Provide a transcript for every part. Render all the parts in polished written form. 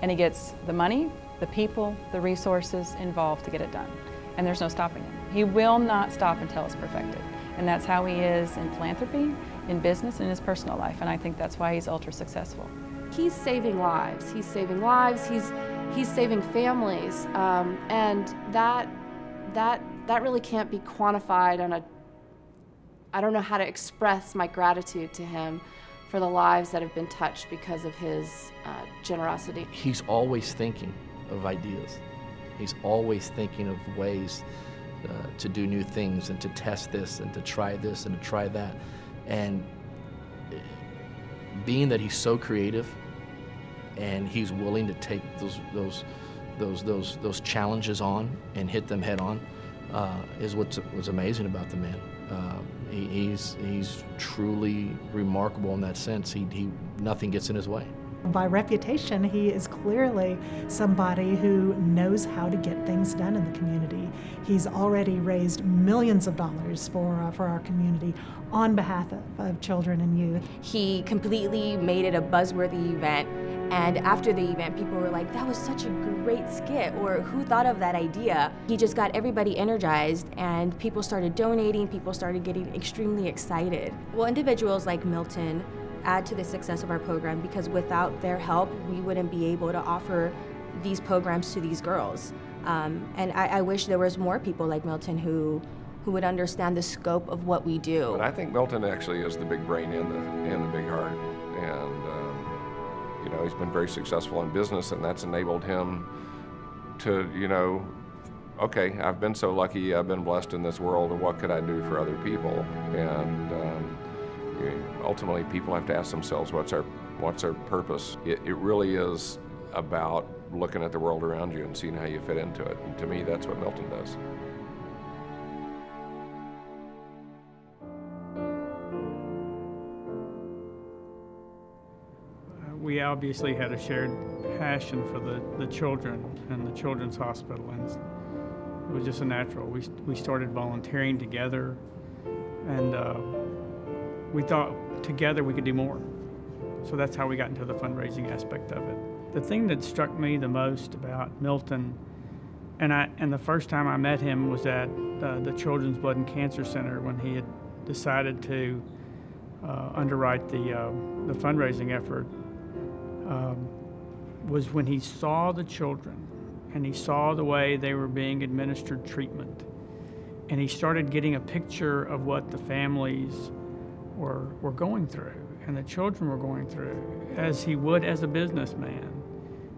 and he gets the money, the people, the resources involved to get it done. And there's no stopping him. He will not stop until it's perfected. And that's how he is in philanthropy, in business, and in his personal life. And I think that's why he's ultra successful. He's saving lives. He's saving lives. He's saving families. And that really can't be quantified on I don't know how to express my gratitude to him for the lives that have been touched because of his generosity. He's always thinking of ideas. He's always thinking of ways to do new things and to test this and to try this and to try that. And being that he's so creative and he's willing to take those challenges on and hit them head on is what's amazing about the man. He's truly remarkable in that sense. Nothing gets in his way. By reputation, he is clearly somebody who knows how to get things done in the community. He's already raised millions of dollars for our community on behalf of children and youth. He completely made it a buzzworthy event, and after the event, people were like, that was such a great skit, or who thought of that idea? He just got everybody energized, and people started donating, people started getting extremely excited. Well, individuals like Milton add to the success of our program, because without their help, we wouldn't be able to offer these programs to these girls. And I wish there was more people like Milton who would understand the scope of what we do. But I think Milton actually is the big brain and the big heart. And you know, he's been very successful in business, and that's enabled him to, you know, okay, I've been so lucky, I've been blessed in this world, and what could I do for other people? And ultimately, people have to ask themselves, what's our purpose? It really is about looking at the world around you and seeing how you fit into it. And to me, that's what Milton does. We obviously had a shared passion for the children and the children's hospital, and it was just a natural. We started volunteering together, and we thought together we could do more. So that's how we got into the fundraising aspect of it. The thing that struck me the most about Milton, and the first time I met him was at the Children's Blood and Cancer Center when he had decided to underwrite the fundraising effort, was when he saw the children and he saw the way they were being administered treatment. And he started getting a picture of what the families were going through and the children were going through. As he would as a businessman,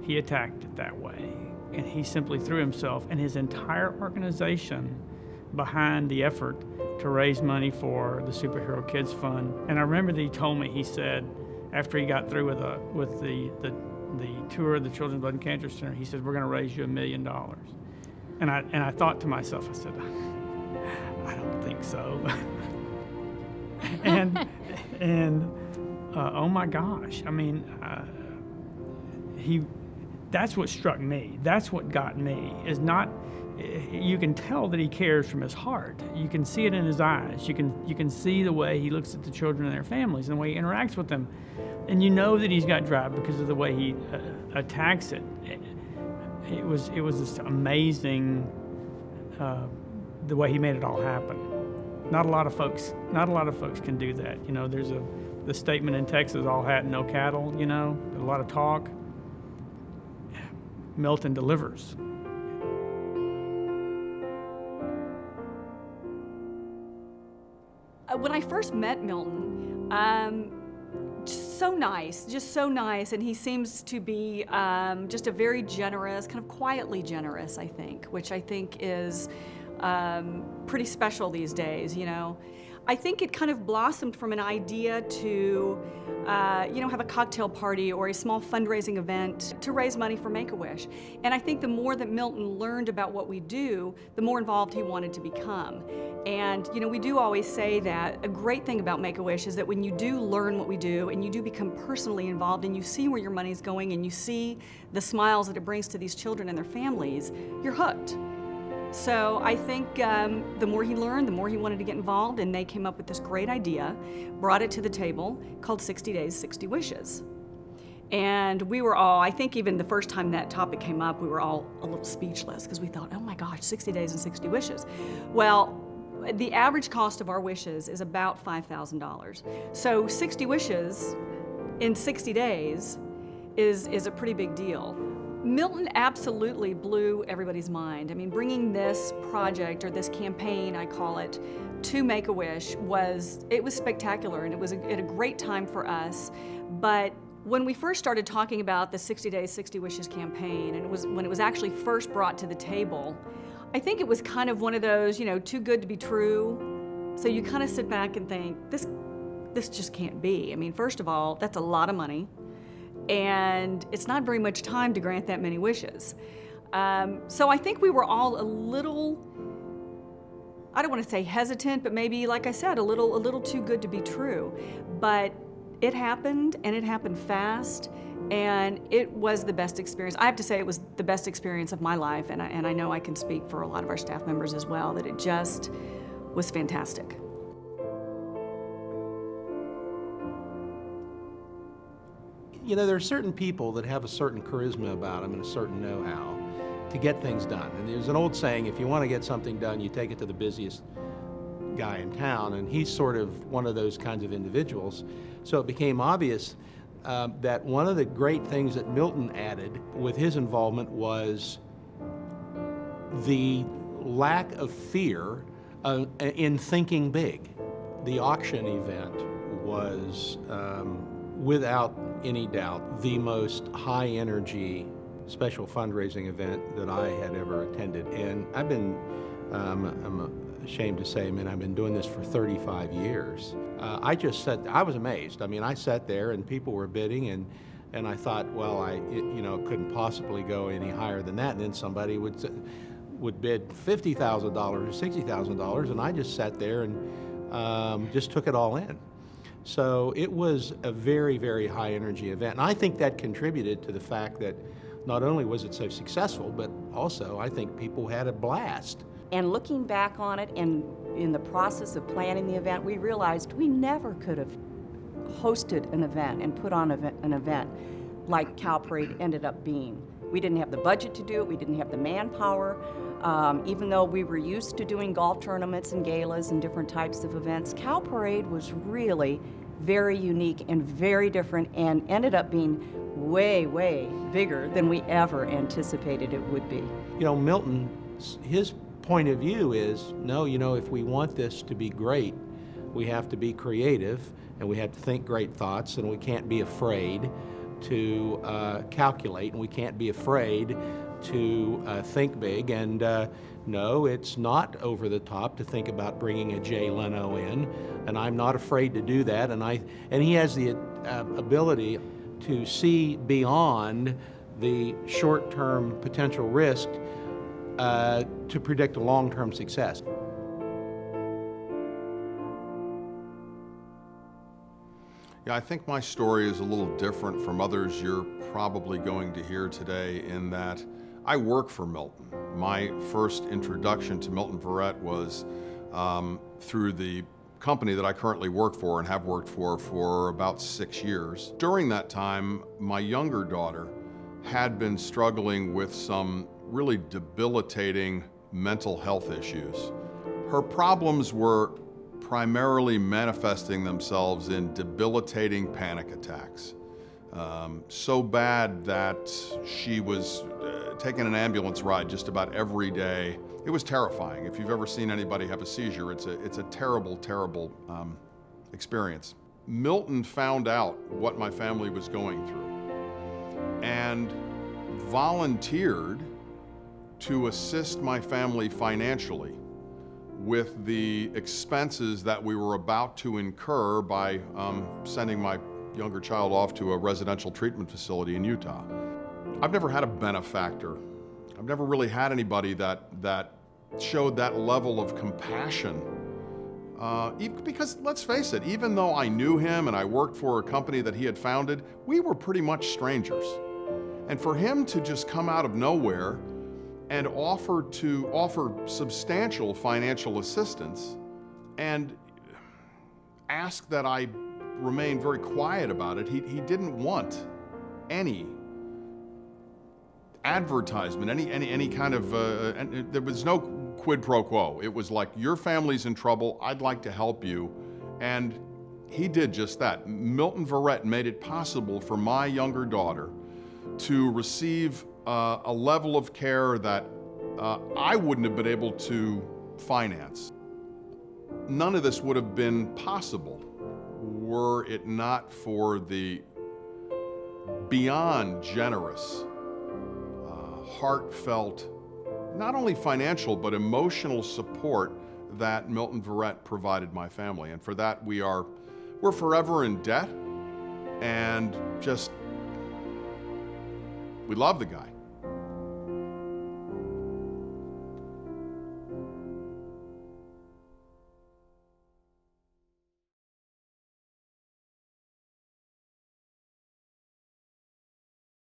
he attacked it that way. And he simply threw himself and his entire organization behind the effort to raise money for the Superhero Kids Fund. And I remember that he told me, he said, after he got through with the tour of the Children's Blood and Cancer Center, he said, we're going to raise you $1 million. And I thought to myself, I said, I don't think so. and oh my gosh, I mean, that's what struck me. That's what got me, is not, you can tell that he cares from his heart. You can see it in his eyes. You can see the way he looks at the children and their families and the way he interacts with them. And you know that he's got drive because of the way he attacks it. It was just amazing the way he made it all happen. Not a lot of folks can do that. You know, there's the statement in Texas, all hat and no cattle, you know, a lot of talk. Milton delivers. When I first met Milton, just so nice, and he seems to be just a very generous, kind of quietly generous, I think, which I think is pretty special these days, you know. I think it kind of blossomed from an idea to, you know, have a cocktail party or a small fundraising event to raise money for Make-A-Wish. And I think the more that Milton learned about what we do, the more involved he wanted to become. And, you know, we do always say that a great thing about Make-A-Wish is that when you do learn what we do and you do become personally involved and you see where your money's going and you see the smiles that it brings to these children and their families, you're hooked. So I think the more he learned, the more he wanted to get involved, and they came up with this great idea, brought it to the table, called 60 Days, 60 Wishes. And we were all, I think even the first time that topic came up, we were all a little speechless because we thought, oh my gosh, 60 days and 60 wishes. Well, the average cost of our wishes is about $5,000. So 60 wishes in 60 days is a pretty big deal. Milton absolutely blew everybody's mind. I mean, bringing this project, or this campaign, I call it, to Make-A-Wish was spectacular, and it was at a great time for us. But when we first started talking about the 60 Days, 60 Wishes campaign, and when it was actually first brought to the table, I think it was kind of one of those, too good to be true. So you kind of sit back and think, this just can't be. I mean, first of all, that's a lot of money, and it's not very much time to grant that many wishes. So I think we were all a little, I don't want to say hesitant, but maybe, like I said, a little too good to be true. But it happened, and it happened fast, and it was the best experience. I have to say it was the best experience of my life, and I know I can speak for a lot of our staff members as well, that it just was fantastic. There are certain people that have a certain charisma about them and a certain know-how to get things done. And there's an old saying, if you want to get something done, you take it to the busiest guy in town, and he's sort of one of those kinds of individuals. So it became obvious that one of the great things that Milton added with his involvement was the lack of fear in thinking big. The auction event was, without any doubt, the most high energy special fundraising event that I had ever attended. And I've been, I'm ashamed to say, I've been doing this for 35 years. I was amazed. I mean, I sat there and people were bidding, and I thought, well, it couldn't possibly go any higher than that. And then somebody would bid $50,000 or $60,000, and I just sat there and just took it all in. So it was a very, very high energy event. And I think that contributed to the fact that not only was it so successful, but also I think people had a blast. And looking back on it, and in the process of planning the event, we realized we never could have hosted an event and put on an event like Cow Parade ended up being. We didn't have the budget to do it, we didn't have the manpower. Even though we were used to doing golf tournaments and galas and different types of events, Cow Parade was really very unique and very different, and ended up being way, way bigger than we ever anticipated it would be. Milton, his point of view is, no, if we want this to be great, we have to be creative, and we have to think great thoughts, and we can't be afraid to calculate, and we can't be afraid to think big. And no, it's not over the top to think about bringing a Jay Leno in, and I'm not afraid to do that. And he has the ability to see beyond the short-term potential risk to predict a long-term success. Yeah, I think my story is a little different from others you're probably going to hear today, in that I work for Milton. My first introduction to Milton Verret was through the company that I currently work for and have worked for about 6 years. During that time, my younger daughter had been struggling with some really debilitating mental health issues. Her problems were primarily manifesting themselves in debilitating panic attacks. So bad that she was taking an ambulance ride just about every day. It was terrifying. If you've ever seen anybody have a seizure, it's a terrible, terrible experience. Milton found out what my family was going through and volunteered to assist my family financially with the expenses that we were about to incur by sending my younger child off to a residential treatment facility in Utah. I've never had a benefactor. I've never really had anybody that showed that level of compassion. Because let's face it, even though I knew him and I worked for a company that he had founded, we were pretty much strangers. And for him to just come out of nowhere and offer substantial financial assistance and ask that I remain very quiet about it. He didn't want any advertisement, any kind of, and there was no quid pro quo. It was like, your family's in trouble, I'd like to help you. And he did just that. Milton Verret made it possible for my younger daughter to receive a level of care that I wouldn't have been able to finance. None of this would have been possible were it not for the beyond generous, heartfelt, not only financial, but emotional support that Milton Verret provided my family. And for that, we're forever in debt, and just, we love the guy.